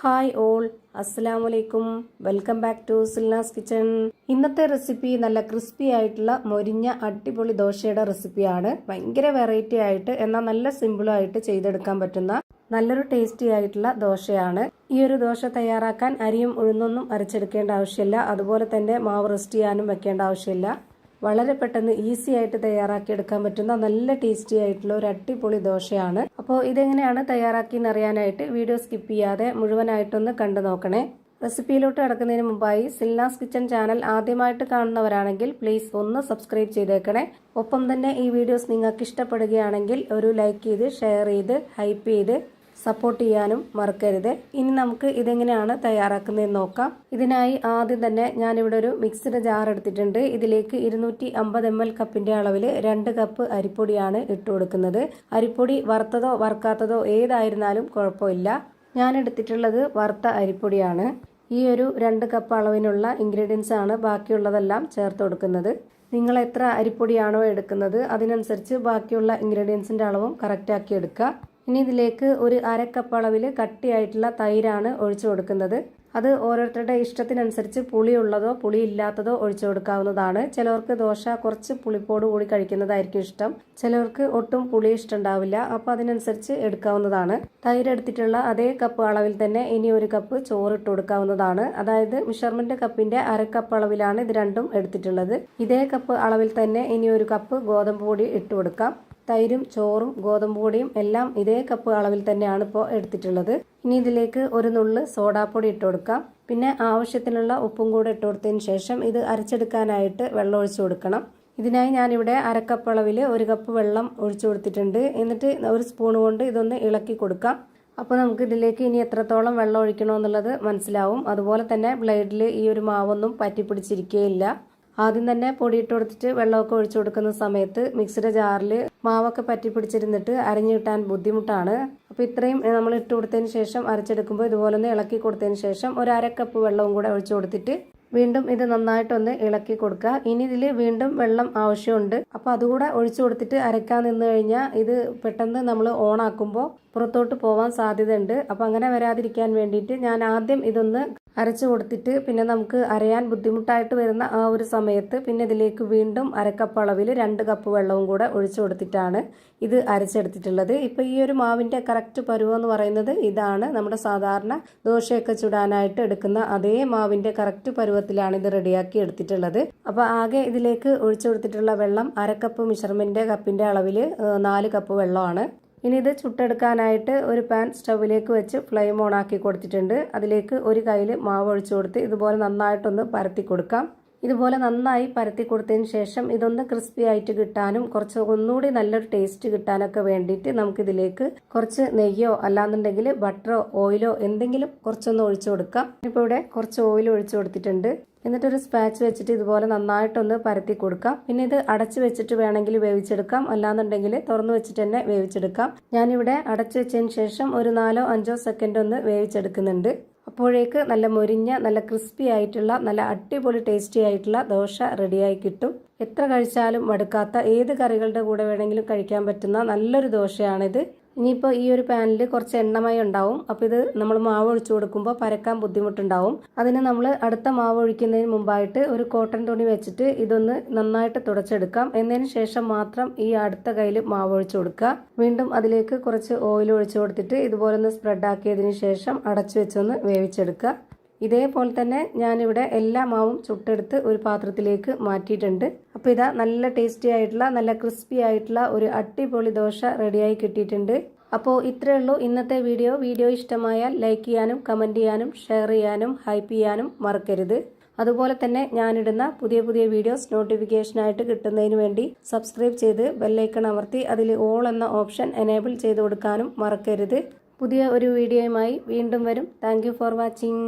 Hi all, അസ്സലാമലൈക്കും. Welcome back to Silna's kitchen. ഇന്നത്തെ recipe നല്ല ക്രിസ്പി ആയിട്ടുള്ള മൊരിഞ്ഞ അടിപൊളി ദോശയുടെ റെസിപ്പിയാണ്. ഭയങ്കര വെറൈറ്റി ആയിട്ട് എന്നാൽ നല്ല സിമ്പിളായിട്ട് ചെയ്തെടുക്കാൻ പറ്റുന്ന നല്ലൊരു ടേസ്റ്റി ആയിട്ടുള്ള ദോശയാണ്. ഈ ഒരു ദോശ തയ്യാറാക്കാൻ അരിയും ഉഴുന്നൊന്നും അരച്ചെടുക്കേണ്ട ആവശ്യമില്ല. അതുപോലെ തന്നെ മാവ് റെസ്റ്റ് ചെയ്യാനും വെക്കേണ്ട ആവശ്യമില്ല. വളരെ പെട്ടെന്ന് ഈസി ആയിട്ട് തയ്യാറാക്കി എടുക്കാൻ പറ്റുന്ന നല്ല ടേസ്റ്റി ആയിട്ടുള്ള ഒരു അടിപൊളി ദോശയാണ്. അപ്പോൾ ഇതെങ്ങനെയാണ് തയ്യാറാക്കി എന്നറിയാനായിട്ട് വീഡിയോ സ്കിപ്പ് ചെയ്യാതെ മുഴുവനായിട്ടൊന്ന് കണ്ടു നോക്കണേ. റെസിപ്പിയിലോട്ട് കിടക്കുന്നതിന് മുമ്പായി സിൽനാസ് കിച്ചൺ ചാനൽ ആദ്യമായിട്ട് കാണുന്നവരാണെങ്കിൽ പ്ലീസ് ഒന്ന് സബ്സ്ക്രൈബ് ചെയ്തേക്കണേ. ഒപ്പം തന്നെ ഈ വീഡിയോസ് നിങ്ങൾക്ക് ഇഷ്ടപ്പെടുകയാണെങ്കിൽ ഒരു ലൈക്ക് ചെയ്ത് ഷെയർ ചെയ്ത് ഹൈപ്പ് ചെയ്ത് സപ്പോർട്ട് ചെയ്യാനും മറക്കരുത്. ഇനി നമുക്ക് ഇതെങ്ങനെയാണ് തയ്യാറാക്കുന്നതെന്ന് നോക്കാം. ഇതിനായി ആദ്യം തന്നെ ഞാനിവിടെ ഒരു മിക്സിയുടെ ജാർ എടുത്തിട്ടുണ്ട്. ഇതിലേക്ക് 250 ml കപ്പിന്റെ അളവിൽ 2 കപ്പ് അരിപ്പൊടിയാണ് ഇട്ട് കൊടുക്കുന്നത്. അരിപ്പൊടി വറുത്തതോ വറുക്കാത്തതോ ഏതായിരുന്നാലും കുഴപ്പമില്ല. ഞാൻ എടുത്തിട്ടുള്ളത് വറുത്ത അരിപ്പൊടിയാണ്. ഈ ഒരു 2 കപ്പ് അളവിനുള്ള ഇൻഗ്രീഡിയൻസ് ആണ് ബാക്കിയുള്ളതെല്ലാം ചേർത്ത് കൊടുക്കുന്നത്. നിങ്ങൾ എത്ര അരിപ്പൊടിയാണോ എടുക്കുന്നത് അതിനനുസരിച്ച് ബാക്കിയുള്ള ഇൻഗ്രീഡിയൻസിന്റെ അളവും കറക്റ്റ് ആക്കി എടുക്കുക. ഇനി ഇതിലേക്ക് ഒരു 1/2 കപ്പ് അളവിൽ കട്ടിയായിട്ടുള്ള തൈരാണ് ഒഴിച്ചു കൊടുക്കുന്നത്. അത് ഓരോരുത്തരുടെ ഇഷ്ടത്തിനനുസരിച്ച് പുളിയുള്ളതോ പുളി ഇല്ലാത്തതോ ഒഴിച്ചു കൊടുക്കാവുന്നതാണ്. ചിലവർക്ക് ദോശ കുറച്ച് പുളിപ്പോട് കൂടി കഴിക്കുന്നതായിരിക്കും ഇഷ്ടം. ചിലവർക്ക് ഒട്ടും പുളി ഇഷ്ടമുണ്ടാവില്ല. അപ്പോൾ അതിനനുസരിച്ച് എടുക്കാവുന്നതാണ്. തൈര് എടുത്തിട്ടുള്ള അതേ കപ്പ് അളവിൽ തന്നെ ഇനി 1 കപ്പ് ചോറ് ഇട്ട് കൊടുക്കാവുന്നതാണ്. അതായത് മെഷർമെന്റ് കപ്പിന്റെ 1/2 കപ്പ് അളവിലാണ് ഇത് രണ്ടും എടുത്തിട്ടുള്ളത്. ഇതേ കപ്പ് അളവിൽ തന്നെ ഇനി 1 കപ്പ് ഗോതമ്പ് പൊടി ഇട്ട് കൊടുക്കാം. തൈരും ചോറും ഗോതമ്പ് പൊടിയും എല്ലാം ഇതേ കപ്പ് അളവിൽ തന്നെയാണ് ഇപ്പോൾ എടുത്തിട്ടുള്ളത്. ഇനി ഇതിലേക്ക് 1 നുള്ള് സോഡാപ്പൊടി ഇട്ട് കൊടുക്കാം. പിന്നെ ആവശ്യത്തിനുള്ള ഉപ്പും കൂടെ ഇട്ട് കൊടുത്തതിന് ശേഷം ഇത് അരച്ചെടുക്കാനായിട്ട് വെള്ളം ഒഴിച്ചു കൊടുക്കണം. ഇതിനായി ഞാനിവിടെ 1/2 കപ്പ് അളവിൽ 1 കപ്പ് വെള്ളം ഒഴിച്ചു കൊടുത്തിട്ടുണ്ട്. എന്നിട്ട് 1 സ്പൂൺ കൊണ്ട് ഇതൊന്ന് ഇളക്കി കൊടുക്കാം. അപ്പോൾ നമുക്ക് ഇതിലേക്ക് ഇനി എത്രത്തോളം വെള്ളം ഒഴിക്കണമെന്നുള്ളത് മനസ്സിലാവും. അതുപോലെ തന്നെ ബ്ലേഡിൽ ഈ ഒരു മാവൊന്നും പറ്റിപ്പിടിച്ചിരിക്കുകയില്ല. ആദ്യം തന്നെ പൊടി ഇട്ട് കൊടുത്തിട്ട് വെള്ളമൊക്കെ ഒഴിച്ചു കൊടുക്കുന്ന സമയത്ത് മിക്സിയുടെ ജാറിൽ മാവൊക്കെ പറ്റി പിടിച്ചിരുന്നിട്ട് അരഞ്ഞു കിട്ടാൻ ബുദ്ധിമുട്ടാണ്. അപ്പോൾ ഇത്രയും നമ്മൾ ഇട്ട് കൊടുത്തതിന് ശേഷം അരച്ചെടുക്കുമ്പോൾ ഇതുപോലെ ഒന്ന് ഇളക്കി കൊടുത്തതിന് ശേഷം 1/2 കപ്പ് വെള്ളവും കൂടെ ഒഴിച്ചു കൊടുത്തിട്ട് വീണ്ടും ഇത് നന്നായിട്ടൊന്ന് ഇളക്കി കൊടുക്കുക. ഇനി ഇതിൽ വീണ്ടും വെള്ളം ആവശ്യമുണ്ട്. അപ്പോൾ അതുകൂടെ ഒഴിച്ചു കൊടുത്തിട്ട് അരക്കാൻ നിന്ന് കഴിഞ്ഞാൽ ഇത് പെട്ടെന്ന് നമ്മൾ ഓൺ ആക്കുമ്പോൾ പുറത്തോട്ട് പോവാൻ സാധ്യതയുണ്ട്. അപ്പോൾ അങ്ങനെ വരാതിരിക്കാൻ വേണ്ടിയിട്ട് ഞാൻ ആദ്യം ഇതൊന്ന് അരച്ചു കൊടുത്തിട്ട് പിന്നെ നമുക്ക് അരയാൻ ബുദ്ധിമുട്ടായിട്ട് വരുന്ന ആ ഒരു സമയത്ത് പിന്നെ ഇതിലേക്ക് വീണ്ടും 1/2 കപ്പ് അളവിൽ 2 കപ്പ് വെള്ളവും കൂടെ ഒഴിച്ചു കൊടുത്തിട്ടാണ് ഇത് അരച്ചെടുത്തിട്ടുള്ളത്. ഇപ്പോൾ ഈ ഒരു മാവിൻ്റെ കറക്റ്റ് പരുവം എന്ന് പറയുന്നത് ഇതാണ്. നമ്മുടെ സാധാരണ ദോശയൊക്കെ ചുടാനായിട്ട് എടുക്കുന്ന അതേ മാവിൻ്റെ കറക്റ്റ് പരുവത്തിലാണ് ഇത് റെഡിയാക്കി എടുത്തിട്ടുള്ളത്. അപ്പോൾ ആകെ ഇതിലേക്ക് ഒഴിച്ചു കൊടുത്തിട്ടുള്ള വെള്ളം 1/2 കപ്പ് മെഷർമെന്റ് കപ്പിന്റെ അളവിൽ 4 കപ്പ് വെള്ളമാണ്. ഇനി ഇത് ചുട്ടെടുക്കാനായിട്ട് ഒരു പാൻ സ്റ്റൗവിലേക്ക് വെച്ച് ഫ്ലെയിം ഓൺ ആക്കി കൊടുത്തിട്ടുണ്ട്. അതിലേക്ക് ഒരു കയ്യിൽ മാവ് ഒഴിച്ചു കൊടുത്ത് ഇതുപോലെ നന്നായിട്ടൊന്ന് പരത്തി കൊടുക്കാം. ഇതുപോലെ നന്നായി പരത്തി കൊടുത്തതിന് ശേഷം ഇതൊന്ന് ക്രിസ്പി ആയിട്ട് കിട്ടാനും കുറച്ച് ഒന്നുകൂടി നല്ലൊരു ടേസ്റ്റ് കിട്ടാനൊക്കെ വേണ്ടിയിട്ട് നമുക്കിതിലേക്ക് കുറച്ച് നെയ്യോ അല്ലാന്നുണ്ടെങ്കിൽ ബട്ടറോ ഓയിലോ എന്തെങ്കിലും കുറച്ചൊന്ന് ഒഴിച്ചു കൊടുക്കാം. ഇപ്പോൾ ഇവിടെ കുറച്ച് ഓയിൽ ഒഴിച്ചു കൊടുത്തിട്ടുണ്ട്. എന്നിട്ടൊരു സ്പാച്ച് വെച്ചിട്ട് ഇതുപോലെ നന്നായിട്ടൊന്ന് പരത്തി കൊടുക്കാം. പിന്നെ ഇത് അടച്ചു വെച്ചിട്ട് വേണമെങ്കിൽ വേവിച്ചെടുക്കാം, അല്ലാന്നുണ്ടെങ്കിൽ തുറന്നു വെച്ചിട്ട് തന്നെ വേവിച്ചെടുക്കാം. ഞാനിവിടെ അടച്ചു വെച്ചതിന് ശേഷം ഒരു 4-5 സെക്കൻഡ് ഒന്ന് വേവിച്ചെടുക്കുന്നുണ്ട്. അപ്പോഴേക്ക് നല്ല മൊരിഞ്ഞ നല്ല ക്രിസ്പി ആയിട്ടുള്ള നല്ല അടിപൊളി ടേസ്റ്റി ആയിട്ടുള്ള ദോശ റെഡിയായി കിട്ടും. എത്ര കഴിച്ചാലും മടുക്കാത്ത ഏത് കറികളുടെ കൂടെ വേണമെങ്കിലും കഴിക്കാൻ പറ്റുന്ന നല്ലൊരു ദോശയാണിത്. ഇനിയിപ്പോൾ ഈ ഒരു പാനിൽ കുറച്ച് എണ്ണമയം ഉണ്ടാവും. അപ്പോൾ ഇത് നമ്മൾ മാവ് ഒഴിച്ചു കൊടുക്കുമ്പോൾ പരക്കാൻ ബുദ്ധിമുട്ടുണ്ടാവും. അതിന് നമ്മൾ അടുത്ത മാവ് ഒഴിക്കുന്നതിന് മുമ്പായിട്ട് ഒരു കോട്ടൺ തുണി വെച്ചിട്ട് ഇതൊന്ന് നന്നായിട്ട് തുടച്ചെടുക്കാം. എന്നതിന് ശേഷം മാത്രം ഈ അടുത്ത കയ്യിൽ മാവ് ഒഴിച്ചു കൊടുക്കുക. വീണ്ടും അതിലേക്ക് കുറച്ച് ഓയിൽ ഒഴിച്ചു കൊടുത്തിട്ട് ഇതുപോലെ ഒന്ന് സ്പ്രെഡ് ആക്കിയതിന് ശേഷം അടച്ചു വെച്ചൊന്ന് വേവിച്ചെടുക്കുക. ഇതേപോലെ തന്നെ ഞാനിവിടെ എല്ലാ മാവും ചുട്ടെടുത്ത് ഒരു പാത്രത്തിലേക്ക് മാറ്റിയിട്ടുണ്ട്. അപ്പോൾ ഇതാ നല്ല ടേസ്റ്റി ആയിട്ടുള്ള നല്ല ക്രിസ്പി ആയിട്ടുള്ള ഒരു അടിപൊളി ദോശ റെഡിയായി കിട്ടിയിട്ടുണ്ട്. അപ്പോൾ ഇത്രയേ ഉള്ളൂ ഇന്നത്തെ വീഡിയോ ഇഷ്ടമായാൽ ലൈക്ക് ചെയ്യാനും കമൻറ്റ് ചെയ്യാനും ഷെയർ ചെയ്യാനും ഹൈപ്പ് ചെയ്യാനും മറക്കരുത്. അതുപോലെ തന്നെ ഞാനിടുന്ന പുതിയ വീഡിയോസ് നോട്ടിഫിക്കേഷനായിട്ട് കിട്ടുന്നതിന് വേണ്ടി സബ്സ്ക്രൈബ് ചെയ്ത് ബെല്ലൈക്കൺ അമർത്തി അതിൽ ഓൾ എന്ന ഓപ്ഷൻ എനേബിൾ ചെയ്ത് കൊടുക്കാനും മറക്കരുത്. പുതിയ ഒരു വീഡിയോയുമായി വീണ്ടും വരും. Thank you for watching.